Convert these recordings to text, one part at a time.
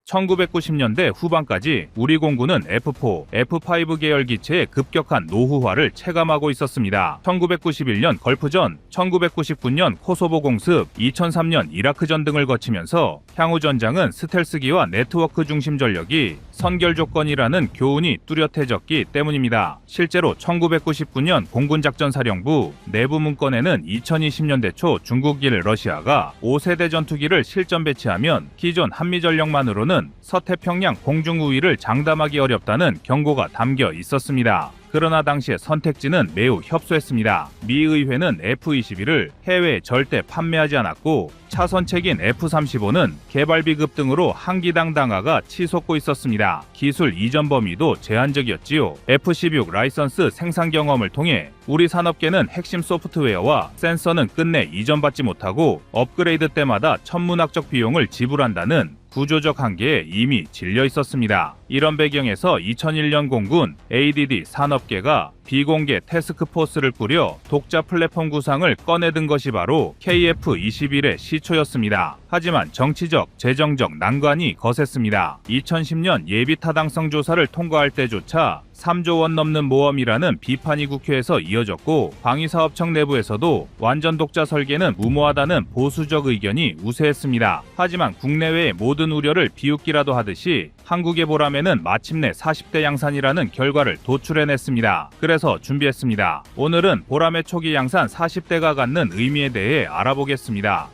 1990년대 후반까지 우리 공군은 F4, F5 계열 기체의 급격한 노후화를 체감하고 있었습니다. 1991년 걸프전, 1999년 코소보 공습, 2003년 이라크전 등을 거치면서 향후 전장은 스텔스기와 네트워크 중심 전력이 선결 조건이라는 교훈이 뚜렷해졌기 때문입니다. 실제로 1999년 공군작전사령부 내부 문건에는 2020년대 초 중국일 러시아가 5세대 전투기를 실전 배치하면 기존 한미 전력만으로는 서태평양 공중 우위를 장담하기 어렵다는 경고가 담겨 있었습니다. 그러나 당시의 선택지는 매우 협소했습니다. 미 의회는 F-21을 해외에 절대 판매하지 않았고 차선책인 F-35는 개발비급 등으로 한기당 당화가 치솟고 있었습니다. 기술 이전 범위도 제한적이었지요. F-16 라이선스 생산 경험을 통해 우리 산업계는 핵심 소프트웨어와 센서는 끝내 이전받지 못하고 업그레이드 때마다 천문학적 비용을 지불한다는 구조적 한계에 이미 질려 있었습니다. 이런 배경에서 2001년 공군 ADD 산업계가 비공개 태스크포스를 꾸려 독자 플랫폼 구상을 꺼내든 것이 바로 KF-21의 시초였습니다. 하지만 정치적, 재정적 난관이 거셌습니다. 2010년 예비 타당성 조사를 통과할 때조차 3조 원 넘는 모험이라는 비판이 국회에서 이어졌고 방위사업청 내부에서도 완전 독자 설계는 무모하다는 보수적 의견이 우세했습니다. 하지만 국내외의 모든 우려를 비웃기라도 하듯이 한국의 보람에는 마침내 40대 양산이라는 결과를 도출해냈습니다. 그래서 준비했습니다. 오늘은 보람의 초기 양산 40대가 갖는 의미에 대해 알아보겠습니다.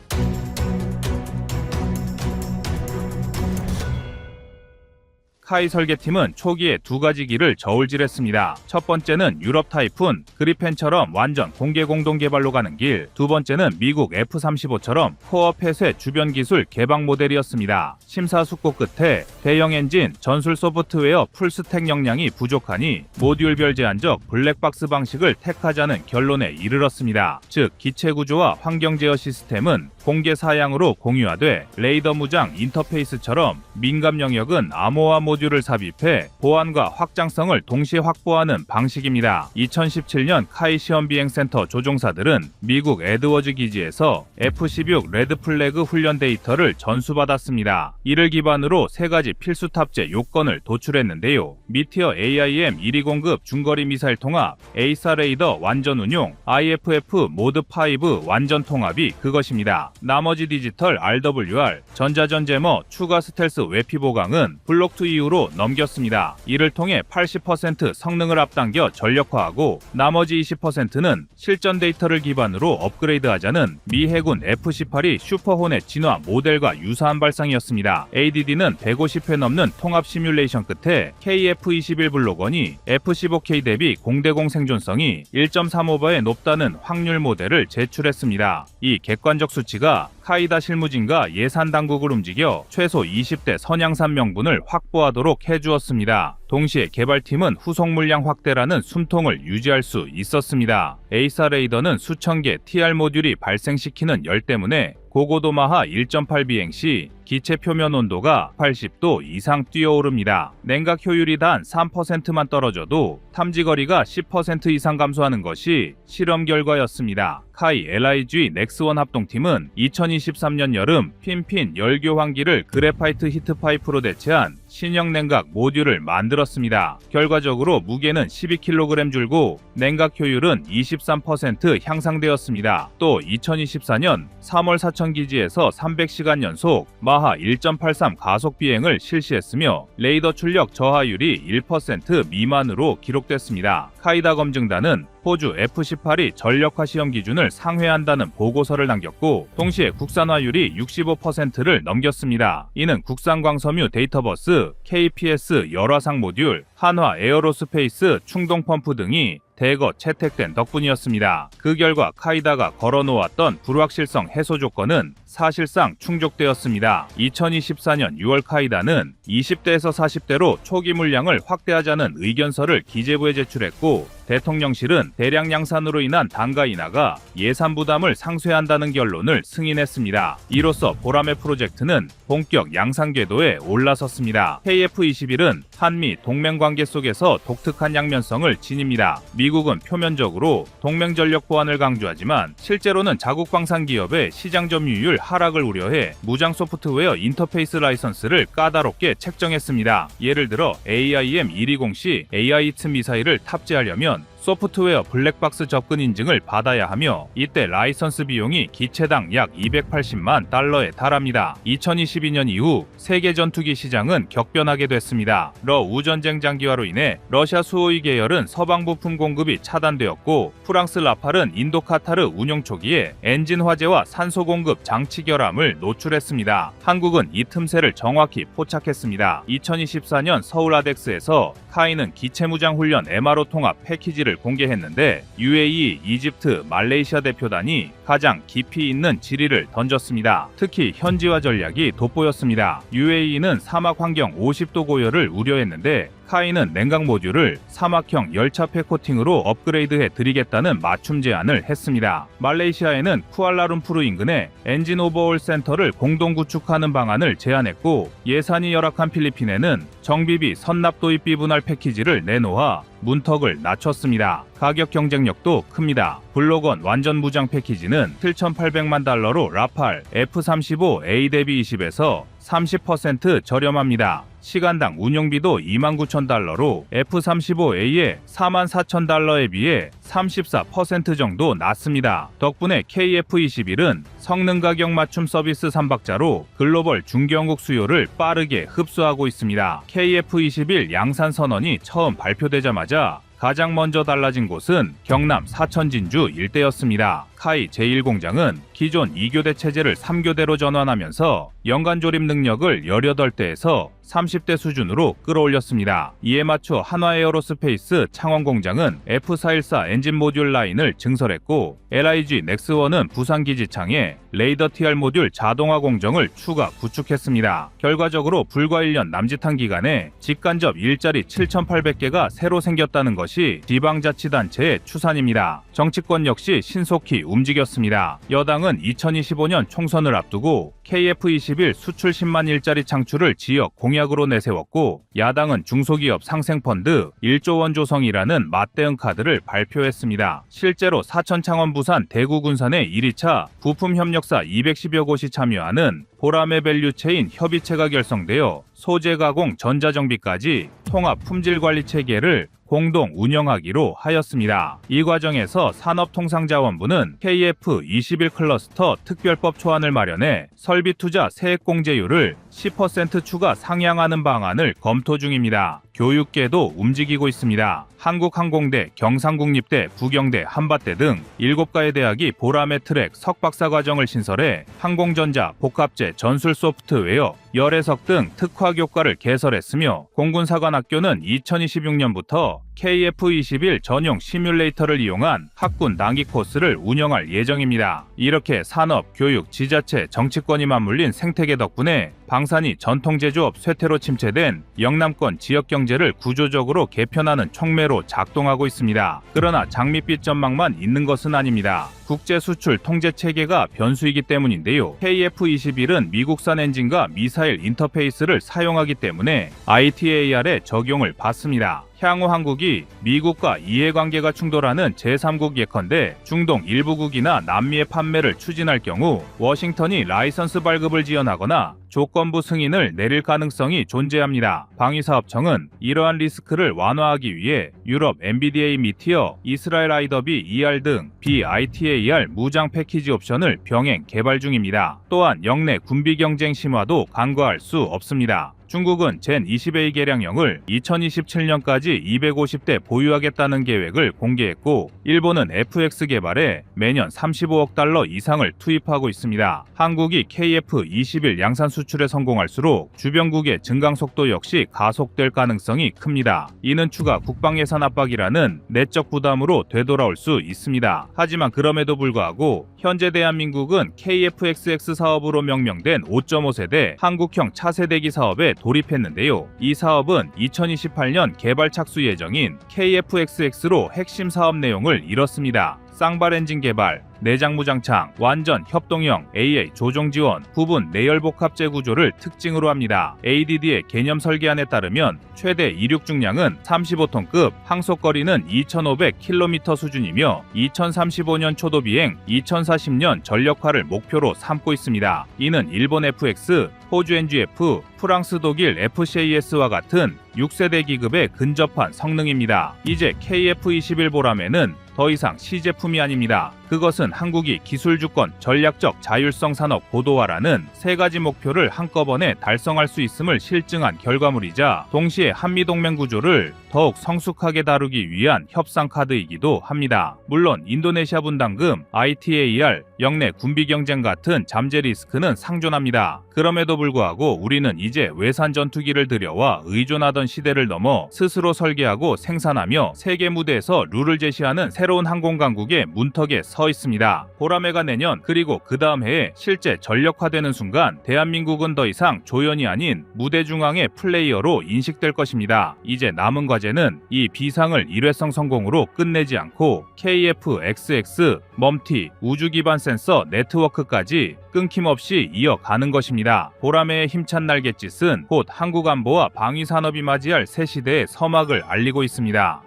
카이 설계팀은 초기에 두 가지 길을 저울질했습니다. 첫 번째는 유럽 타이푼, 그리펜처럼 완전 공개 공동 개발로 가는 길, 두 번째는 미국 F-35처럼 코어 폐쇄 주변 기술 개방 모델이었습니다. 심사숙고 끝에 대형 엔진, 전술 소프트웨어 풀스택 역량이 부족하니 모듈별 제한적 블랙박스 방식을 택하자는 결론에 이르렀습니다. 즉, 기체 구조와 환경 제어 시스템은 공개 사양으로 공유하되 레이더 무장 인터페이스처럼 민감 영역은 암호화 모듈을 삽입해 보안과 확장성을 동시에 확보하는 방식입니다. 2017년 카이 시험비행센터 조종사들은 미국 에드워즈 기지에서 F-16 레드플래그 훈련 데이터를 전수받았습니다. 이를 기반으로 세 가지 필수 탑재 요건을 도출했는데요. 미티어 AIM 1위 공급 중거리 미사일 통합, 에이사 레이더 완전 운용, IFF 모드 5 완전 통합이 그것입니다. 나머지 디지털 RWR, 전자전 제머, 추가 스텔스 외피 보강은 블록2 이후로 넘겼습니다. 이를 통해 80% 성능을 앞당겨 전력화하고 나머지 20%는 실전 데이터를 기반으로 업그레이드하자는 미 해군 F-18이 슈퍼호넷 진화 모델과 유사한 발상이었습니다. ADD는 150회 넘는 통합 시뮬레이션 끝에 KF-21 블록1이 F-15K 대비 공대공 생존성이 1.35배에 높다는 확률 모델을 제출했습니다. 이 객관적 수치가 카이다 실무진과 예산 당국을 움직여 최소 20대 선양산 명분을 확보하도록 해주었습니다. 동시에 개발팀은 후속 물량 확대라는 숨통을 유지할 수 있었습니다. 에이사 레이더는 수천 개 TR 모듈이 발생시키는 열 때문에 고고도 마하 1.8 비행 시 기체 표면 온도가 80도 이상 뛰어오릅니다. 냉각 효율이 단 3%만 떨어져도 탐지 거리가 10% 이상 감소하는 것이 실험 결과였습니다. 카이 LIG 넥스원 합동팀은 2023년 여름 핀핀 열교환기를 그래파이트 히트파이프로 대체한 신형 냉각 모듈을 만들었습니다. 결과적으로 무게는 12kg 줄고 냉각 효율은 23% 향상되었습니다. 또 2024년 3월 사천기지에서 300시간 연속 마하 1.83 가속 비행을 실시했으며 레이더 출력 저하율이 1% 미만으로 기록됐습니다. 카이다 검증단은 호주 F-18이 전력화 시험 기준을 상회한다는 보고서를 남겼고 동시에 국산화율이 65%를 넘겼습니다. 이는 국산 광섬유 데이터버스, KPS 열화상 모듈, 한화 에어로스페이스 충동 펌프 등이 대거 채택된 덕분이었습니다. 그 결과 카이다가 걸어놓았던 불확실성 해소 조건은 사실상 충족되었습니다. 2024년 6월 카이다는 20대에서 40대로 초기 물량을 확대하자는 의견서를 기재부에 제출했고 대통령실은 대량 양산으로 인한 단가 인하가 예산 부담을 상쇄한다는 결론을 승인했습니다. 이로써 보람의 프로젝트는 본격 양산 궤도에 올라섰습니다. KF-21은 한미 동맹 관계 속에서 독특한 양면성을 지닙니다. 미국은 표면적으로 동맹 전력 보안을 강조하지만 실제로는 자국 방산 기업의 시장 점유율 하락을 우려해 무장 소프트웨어 인터페이스 라이선스를 까다롭게 책정했습니다. 예를 들어 AIM-120 시 AI-2 미사일을 탑재하려면 소프트웨어 블랙박스 접근 인증을 받아야 하며 이때 라이선스 비용이 기체당 약 280만 달러에 달합니다. 2022년 이후 세계 전투기 시장은 격변하게 됐습니다. 우전쟁 장기화로 인해 러시아 수호이 계열은 서방 부품 공급이 차단되었고 프랑스 라팔은 인도 카타르 운용 초기에 엔진 화재와 산소 공급 장치 결함을 노출했습니다. 한국은 이 틈새를 정확히 포착했습니다. 2024년 서울 아덱스에서 카이는 기체무장 훈련 MRO 통합 패키지를 공개했는데 UAE, 이집트, 말레이시아 대표단이 가장 깊이 있는 질의를 던졌습니다. 특히 현지화 전략이 돋보였습니다. UAE는 사막 환경 50도 고열을 우려했는데 카이는 냉각 모듈을 사막형 열차폐 코팅으로 업그레이드해 드리겠다는 맞춤 제안을 했습니다. 말레이시아에는 쿠알라룸푸르 인근에 엔진 오버홀 센터를 공동 구축하는 방안을 제안했고 예산이 열악한 필리핀에는 정비비 선납 도입비 분할 패키지를 내놓아 문턱을 낮췄습니다. 가격 경쟁력도 큽니다. 블록원 완전 무장 패키지는 7,800만 달러로 라팔 F-35A 대비 20에서 30% 저렴합니다. 시간당 운용비도 29,000달러로 F-35A의 44,000달러에 비해 34% 정도 낮습니다. 덕분에 KF-21은 성능 가격 맞춤 서비스 3박자로 글로벌 중견국 수요를 빠르게 흡수하고 있습니다. KF-21 양산 선언이 처음 발표되자마자 가장 먼저 달라진 곳은 경남 사천진주 일대였습니다. 카이 제1공장은 기존 2교대 체제를 3교대로 전환하면서 연간 조립 능력을 18대에서 30대 수준으로 끌어올렸습니다. 이에 맞춰 한화에어로스페이스 창원공장은 F414 엔진 모듈 라인을 증설했고 LIG 넥스원은 부산기지창에 레이더 TR 모듈 자동화 공정을 추가 구축했습니다. 결과적으로 불과 1년 남짓한 기간에 직간접 일자리 7,800개가 새로 생겼다는 것이 지방자치단체의 추산입니다. 정치권 역시 신속히 움직였습니다. 여당은 2025년 총선을 앞두고 KF-21 수출 10만 일자리 창출을 지역 공약으로 내세웠고 야당은 중소기업 상생펀드 1조 원 조성이라는 맞대응 카드를 발표했습니다. 실제로 사천 창원 부산 대구 군산의 1위차 부품협력사 210여 곳이 참여하는 보람의 밸류체인 협의체가 결성되어 소재 가공 전자정비까지 통합 품질관리 체계를 공동 운영하기로 하였습니다. 이 과정에서 산업통상자원부는 KF-21 클러스터 특별법 초안을 마련해 설비투자 세액공제율을 10% 추가 상향하는 방안을 검토 중입니다. 교육계도 움직이고 있습니다. 한국항공대, 경상국립대, 부경대, 한밭대 등 7가의 대학이 보람의 트랙 석박사 과정을 신설해 항공전자, 복합재, 전술 소프트웨어, 열애석 등 특화 교과를 개설했으며 공군사관학교는 2026년부터 KF-21 전용 시뮬레이터를 이용한 학군 단기 코스를 운영할 예정입니다. 이렇게 산업, 교육, 지자체, 정치권이 맞물린 생태계 덕분에 방산이 전통제조업 쇠퇴로 침체된 영남권 지역 경제를 구조적으로 개편하는 촉매로 작동하고 있습니다. 그러나 장밋빛 전망만 있는 것은 아닙니다. 국제 수출 통제 체계가 변수이기 때문인데요. KF-21은 미국산 엔진과 미사일 인터페이스를 사용하기 때문에 ITAR의 적용을 받습니다. 향후 한국이 미국과 이해관계가 충돌하는 제3국 예컨대 중동 일부국이나 남미의 판매를 추진할 경우 워싱턴이 라이선스 발급을 지연하거나 조건부 승인을 내릴 가능성이 존재합니다. 방위사업청은 이러한 리스크를 완화하기 위해 유럽 MBDA 미티어, 이스라엘 IW ER 등 BITAR 무장 패키지 옵션을 병행 개발 중입니다. 또한 역내 군비 경쟁 심화도 간과할 수 없습니다. 중국은 젠20A 개량형을 2027년까지 250대 보유하겠다는 계획을 공개했고 일본은 FX 개발에 매년 35억 달러 이상을 투입하고 있습니다. 한국이 KF-21 양산 수출에 성공할수록 주변국의 증강 속도 역시 가속될 가능성이 큽니다. 이는 추가 국방 예산 압박이라는 내적 부담으로 되돌아올 수 있습니다. 하지만 그럼에도 불구하고 현재 대한민국은 KF-XX 사업으로 명명된 5.5세대 한국형 차세대기 사업에 돌입했는데요. 이 사업은 2028년 개발 착수 예정인 KF-XX로 핵심 사업 내용을 이뤘습니다. 쌍발 엔진 개발, 내장 무장창, 완전 협동형 AA 조종 지원, 부분 내열복합제 구조를 특징으로 합니다. ADD의 개념 설계안에 따르면 최대 이륙 중량은 35톤급, 항속거리는 2,500km 수준이며 2035년 초도 비행, 2040년 전력화를 목표로 삼고 있습니다. 이는 일본 FX, 호주 NGF, 프랑스 독일 FCAS와 같은 6세대 기급에 근접한 성능입니다. 이제 KF-21 보라매는 더 이상 시제품이 아닙니다. 그것은 한국이 기술 주권, 전략적 자율성 산업 고도화라는 세 가지 목표를 한꺼번에 달성할 수 있음을 실증한 결과물이자 동시에 한미동맹 구조를 더욱 성숙하게 다루기 위한 협상 카드이기도 합니다. 물론 인도네시아 분담금, ITAR, 영내 군비 경쟁 같은 잠재 리스크는 상존합니다. 그럼에도 불구하고 우리는 이제 외산 전투기를 들여와 의존하던 시대를 넘어 스스로 설계하고 생산하며 세계 무대에서 룰을 제시하는 새로운 항공 강국의 문턱에 서 있습니다. 보라매가 내년 그리고 그 다음 해에 실제 전력화되는 순간 대한민국은 더 이상 조연이 아닌 무대 중앙의 플레이어로 인식될 것입니다. 이제 남은 과제는 이 비상을 일회성 성공으로 끝내지 않고 KF-XX, 멈티, 우주 기반 센서 네트워크까지 끊김없이 이어가는 것입니다. 보라매의 힘찬 날갯짓은 곧 한국 안보와 방위 산업이 맞이할 새 시대의 서막을 알리고 있습니다.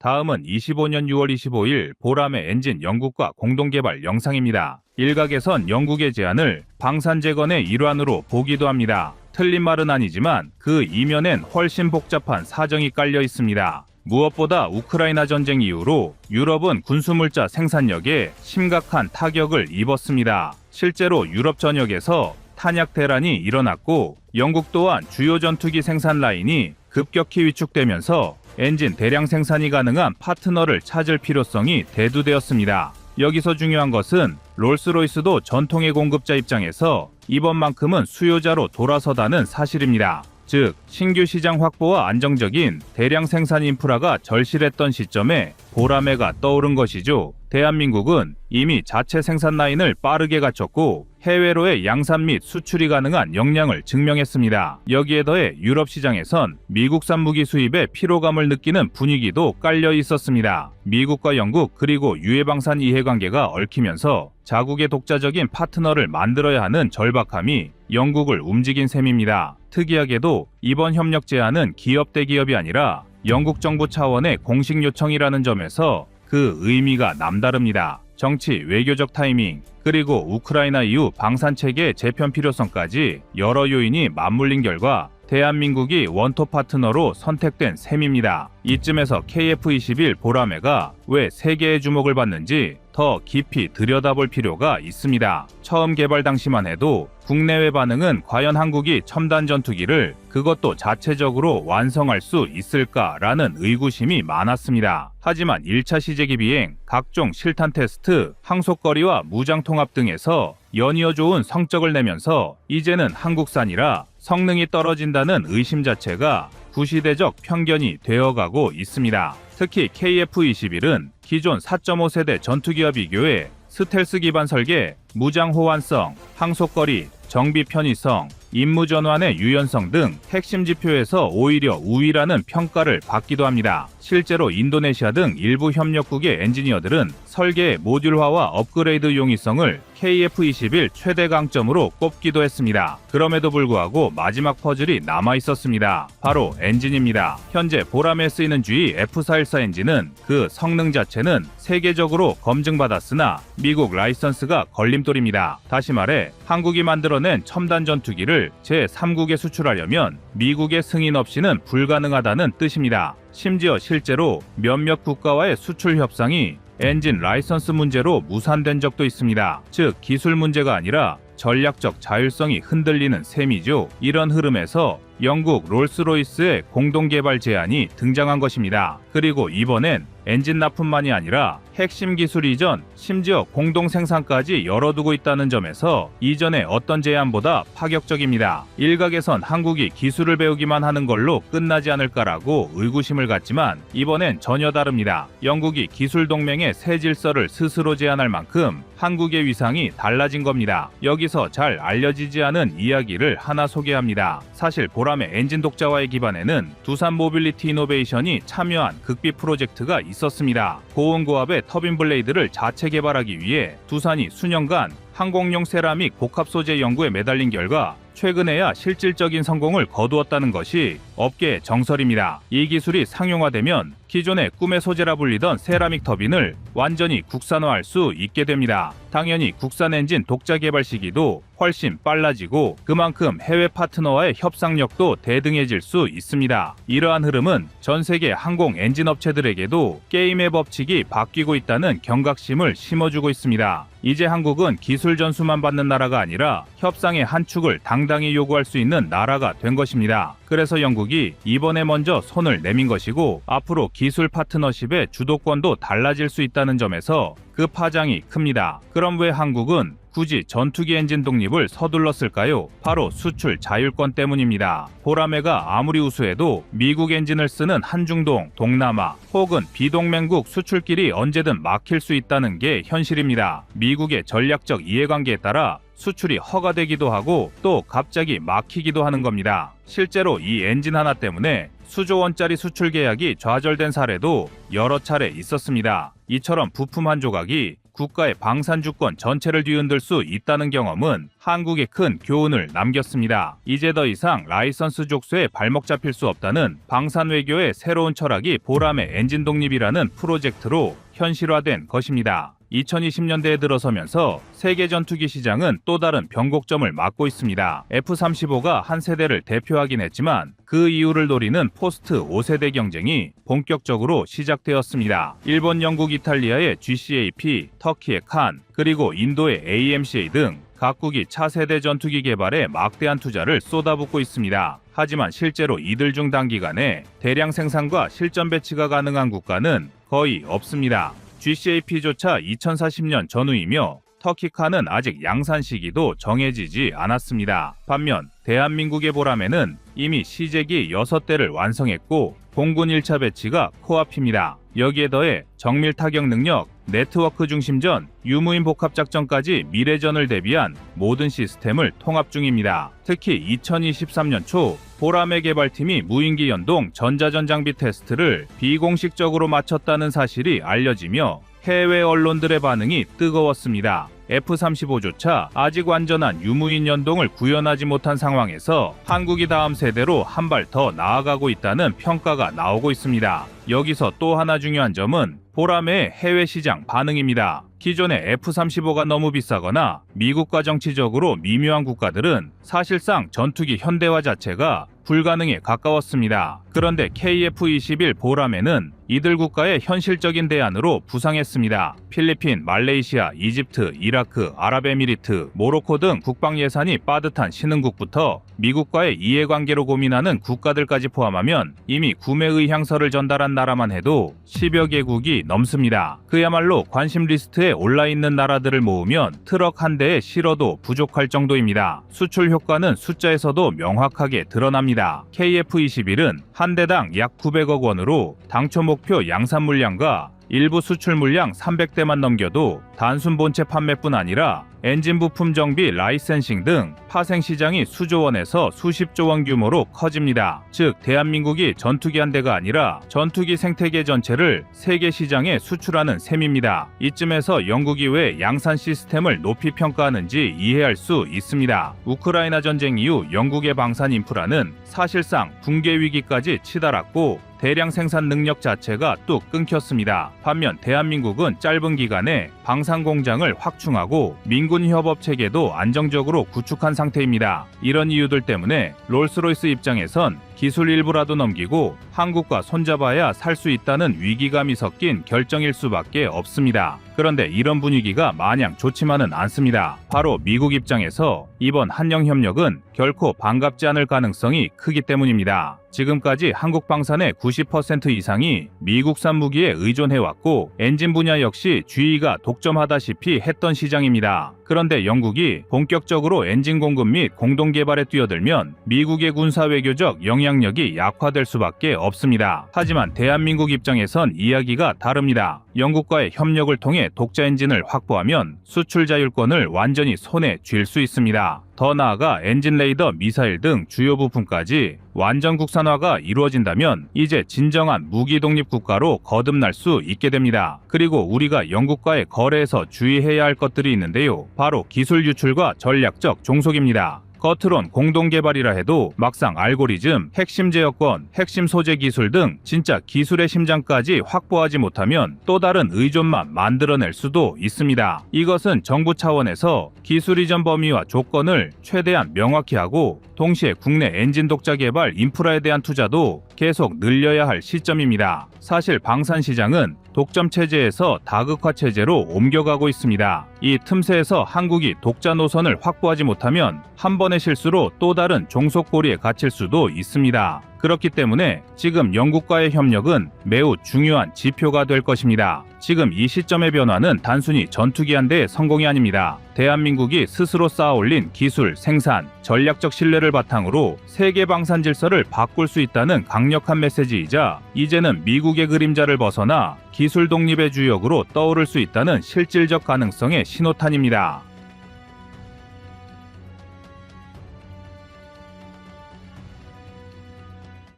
다음은 25년 6월 25일 보라매 엔진 영국과 공동개발 영상입니다. 일각에선 영국의 제안을 방산재건의 일환으로 보기도 합니다. 틀린 말은 아니지만 그 이면엔 훨씬 복잡한 사정이 깔려 있습니다. 무엇보다 우크라이나 전쟁 이후로 유럽은 군수물자 생산력에 심각한 타격을 입었습니다. 실제로 유럽 전역에서 탄약 대란이 일어났고 영국 또한 주요 전투기 생산 라인이 급격히 위축되면서 엔진 대량 생산이 가능한 파트너를 찾을 필요성이 대두되었습니다. 여기서 중요한 것은 롤스로이스도 전통의 공급자 입장에서 이번만큼은 수요자로 돌아서다는 사실입니다. 즉, 신규 시장 확보와 안정적인 대량 생산 인프라가 절실했던 시점에 보라매가 떠오른 것이죠. 대한민국은 이미 자체 생산 라인을 빠르게 갖췄고 해외로의 양산 및 수출이 가능한 역량을 증명했습니다. 여기에 더해 유럽 시장에선 미국산 무기 수입에 피로감을 느끼는 분위기도 깔려 있었습니다. 미국과 영국 그리고 유해방산 이해관계가 얽히면서 자국의 독자적인 파트너를 만들어야 하는 절박함이 영국을 움직인 셈입니다. 특이하게도 이번 협력 제안은 기업 대 기업이 아니라 영국 정부 차원의 공식 요청이라는 점에서 그 의미가 남다릅니다. 정치, 외교적 타이밍, 그리고 우크라이나 이후 방산체계의 재편 필요성까지 여러 요인이 맞물린 결과 대한민국이 원톱 파트너로 선택된 셈입니다. 이쯤에서 KF-21 보라매가 왜 세계의 주목을 받는지 더 깊이 들여다볼 필요가 있습니다. 처음 개발 당시만 해도 국내외 반응은 과연 한국이 첨단 전투기를 그것도 자체적으로 완성할 수 있을까라는 의구심이 많았습니다. 하지만 1차 시제기 비행, 각종 실탄 테스트, 항속거리와 무장 통합 등에서 연이어 좋은 성적을 내면서 이제는 한국산이라 성능이 떨어진다는 의심 자체가 구시대적 편견이 되어가고 있습니다. 특히 KF-21은 기존 4.5세대 전투기와 비교해 스텔스 기반 설계, 무장 호환성, 항속거리, 정비 편의성, 임무 전환의 유연성 등 핵심 지표에서 오히려 우위라는 평가를 받기도 합니다. 실제로 인도네시아 등 일부 협력국의 엔지니어들은 설계의 모듈화와 업그레이드 용이성을 KF-21 최대 강점으로 꼽기도 했습니다. 그럼에도 불구하고 마지막 퍼즐이 남아 있었습니다. 바로 엔진입니다. 현재 보라매에 쓰이는 GE F414 엔진은 그 성능 자체는 세계적으로 검증받았으나 미국 라이선스가 걸림돌입니다. 다시 말해 한국이 만들어낸 첨단 전투기를 제3국에 수출하려면 미국의 승인 없이는 불가능하다는 뜻입니다. 심지어 실제로 몇몇 국가와의 수출 협상이 엔진 라이선스 문제로 무산된 적도 있습니다. 즉 기술 문제가 아니라 전략적 자율성이 흔들리는 셈이죠. 이런 흐름에서 영국 롤스로이스의 공동개발 제안이 등장한 것입니다. 그리고 이번엔 엔진 납품만이 아니라 핵심 기술 이전, 심지어 공동 생산까지 열어두고 있다는 점에서 이전의 어떤 제안보다 파격적입니다. 일각에선 한국이 기술을 배우기만 하는 걸로 끝나지 않을까라고 의구심을 갖지만 이번엔 전혀 다릅니다. 영국이 기술 동맹의 새 질서를 스스로 제안할 만큼 한국의 위상이 달라진 겁니다. 여기서 잘 알려지지 않은 이야기를 하나 소개합니다. 사실 보라 보람의 엔진 독자화에 기반에는 두산 모빌리티 이노베이션이 참여한 극비 프로젝트가 있었습니다. 고온고압의 터빈 블레이드를 자체 개발하기 위해 두산이 수년간 항공용 세라믹 복합 소재 연구에 매달린 결과 최근에야 실질적인 성공을 거두었다는 것이 업계의 정설입니다. 이 기술이 상용화되면 기존의 꿈의 소재라 불리던 세라믹 터빈을 완전히 국산화할 수 있게 됩니다. 당연히 국산 엔진 독자 개발 시기도 훨씬 빨라지고 그만큼 해외 파트너와의 협상력도 대등해질 수 있습니다. 이러한 흐름은 전 세계 항공 엔진 업체들에게도 게임의 법칙이 바뀌고 있다는 경각심을 심어주고 있습니다. 이제 한국은 기술 전수만 받는 나라가 아니라 협상의 한 축을 당당히 요구할 수 있는 나라가 된 것입니다. 그래서 영국이 이번에 먼저 손을 내민 것이고 앞으로 기술 파트너십의 주도권도 달라질 수 있다는 점에서 그 파장이 큽니다. 그럼 왜 한국은 굳이 전투기 엔진 독립을 서둘렀을까요? 바로 수출 자율권 때문입니다. 보라매가 아무리 우수해도 미국 엔진을 쓰는 한중동, 동남아 혹은 비동맹국 수출길이 언제든 막힐 수 있다는 게 현실입니다. 미국의 전략적 이해관계에 따라 수출이 허가되기도 하고 또 갑자기 막히기도 하는 겁니다. 실제로 이 엔진 하나 때문에 수조 원짜리 수출 계약이 좌절된 사례도 여러 차례 있었습니다. 이처럼 부품 한 조각이 국가의 방산 주권 전체를 뒤흔들 수 있다는 경험은 한국에 큰 교훈을 남겼습니다. 이제 더 이상 라이선스 족쇄에 발목 잡힐 수 없다는 방산 외교의 새로운 철학이 보람의 엔진 독립이라는 프로젝트로 현실화된 것입니다. 2020년대에 들어서면서 세계 전투기 시장은 또 다른 변곡점을 맞고 있습니다. F-35가 한 세대를 대표하긴 했지만 그 이유를 노리는 포스트 5세대 경쟁이 본격적으로 시작되었습니다. 일본, 영국, 이탈리아의 GCAP, 터키의 칸, 그리고 인도의 AMCA 등 각국이 차세대 전투기 개발에 막대한 투자를 쏟아붓고 있습니다. 하지만 실제로 이들 중 단기간에 대량 생산과 실전 배치가 가능한 국가는 거의 없습니다. GCAP조차 2040년 전후이며 터키칸은 아직 양산 시기도 정해지지 않았습니다. 반면 대한민국의 보람에는 이미 시제기 6대를 완성했고 공군 1차 배치가 코앞입니다. 여기에 더해 정밀 타격 능력, 네트워크 중심전, 유무인 복합작전까지 미래전을 대비한 모든 시스템을 통합 중입니다. 특히 2023년 초 보람의 개발팀이 무인기 연동 전자전 장비 테스트를 비공식적으로 마쳤다는 사실이 알려지며 해외 언론들의 반응이 뜨거웠습니다. F-35조차 아직 완전한 유무인 연동을 구현하지 못한 상황에서 한국이 다음 세대로 한 발 더 나아가고 있다는 평가가 나오고 있습니다. 여기서 또 하나 중요한 점은 보람의 해외 시장 반응입니다. 기존의 F-35가 너무 비싸거나 미국과 정치적으로 미묘한 국가들은 사실상 전투기 현대화 자체가 불가능에 가까웠습니다. 그런데 KF-21 보람에는 이들 국가의 현실적인 대안으로 부상했습니다. 필리핀, 말레이시아, 이집트, 이라크, 아랍에미리트, 모로코 등 국방 예산이 빠듯한 신흥국부터 미국과의 이해관계로 고민하는 국가들까지 포함하면 이미 구매 의향서를 전달한 나라만 해도 10여 개국이 넘습니다. 그야말로 관심 리스트에 올라있는 나라들을 모으면 트럭 한 대에 실어도 부족할 정도입니다. 수출 효과는 숫자에서도 명확하게 드러납니다. KF-21은 한 대당 약 900억 원으로 당초 목표 양산 물량과 일부 수출 물량 300대만 넘겨도 단순 본체 판매뿐 아니라 엔진 부품 정비, 라이센싱 등 파생 시장이 수조 원에서 수십조 원 규모로 커집니다. 즉 대한민국이 전투기 한 대가 아니라 전투기 생태계 전체를 세계 시장에 수출하는 셈입니다. 이쯤에서 영국이 왜 양산 시스템을 높이 평가하는지 이해할 수 있습니다. 우크라이나 전쟁 이후 영국의 방산 인프라는 사실상 붕괴 위기까지 치달았고 대량 생산 능력 자체가 뚝 끊겼습니다. 반면 대한민국은 짧은 기간에 방산 공장을 확충하고 민군 협업 체계도 안정적으로 구축한 상태입니다. 이런 이유들 때문에 롤스로이스 입장에선 기술 일부라도 넘기고 한국과 손잡아야 살 수 있다는 위기감이 섞인 결정일 수밖에 없습니다. 그런데 이런 분위기가 마냥 좋지만은 않습니다. 바로 미국 입장에서 이번 한영협력은 결코 반갑지 않을 가능성이 크기 때문입니다. 지금까지 한국 방산의 90% 이상이 미국산 무기에 의존해왔고 엔진 분야 역시 GE가 독점하다시피 했던 시장입니다. 그런데 영국이 본격적으로 엔진 공급 및 공동 개발에 뛰어들면 미국의 군사 외교적 영향력이 약화될 수밖에 없습니다. 하지만 대한민국 입장에선 이야기가 다릅니다. 영국과의 협력을 통해 독자 엔진을 확보하면 수출 자율권을 완전히 손에 쥘 수 있습니다. 더 나아가 엔진 레이더, 미사일 등 주요 부품까지 완전 국산화가 이루어진다면 이제 진정한 무기 독립 국가로 거듭날 수 있게 됩니다. 그리고 우리가 영국과의 거래에서 주의해야 할 것들이 있는데요. 바로 기술 유출과 전략적 종속입니다. 겉으론 공동개발이라 해도 막상 알고리즘, 핵심 제어권, 핵심 소재 기술 등 진짜 기술의 심장까지 확보하지 못하면 또 다른 의존만 만들어낼 수도 있습니다. 이것은 정부 차원에서 기술 이전 범위와 조건을 최대한 명확히 하고 동시에 국내 엔진 독자 개발 인프라에 대한 투자도 계속 늘려야 할 시점입니다. 사실 방산 시장은 독점 체제에서 다극화 체제로 옮겨가고 있습니다. 이 틈새에서 한국이 독자 노선을 확보하지 못하면 한 번의 실수로 또 다른 종속고리에 갇힐 수도 있습니다. 그렇기 때문에 지금 영국과의 협력은 매우 중요한 지표가 될 것입니다. 지금 이 시점의 변화는 단순히 전투기 한 대의 성공이 아닙니다. 대한민국이 스스로 쌓아올린 기술, 생산, 전략적 신뢰를 바탕으로 세계 방산 질서를 바꿀 수 있다는 강력한 메시지이자 이제는 미국의 그림자를 벗어나 기술 독립의 주역으로 떠오를 수 있다는 실질적 가능성의 신호탄입니다.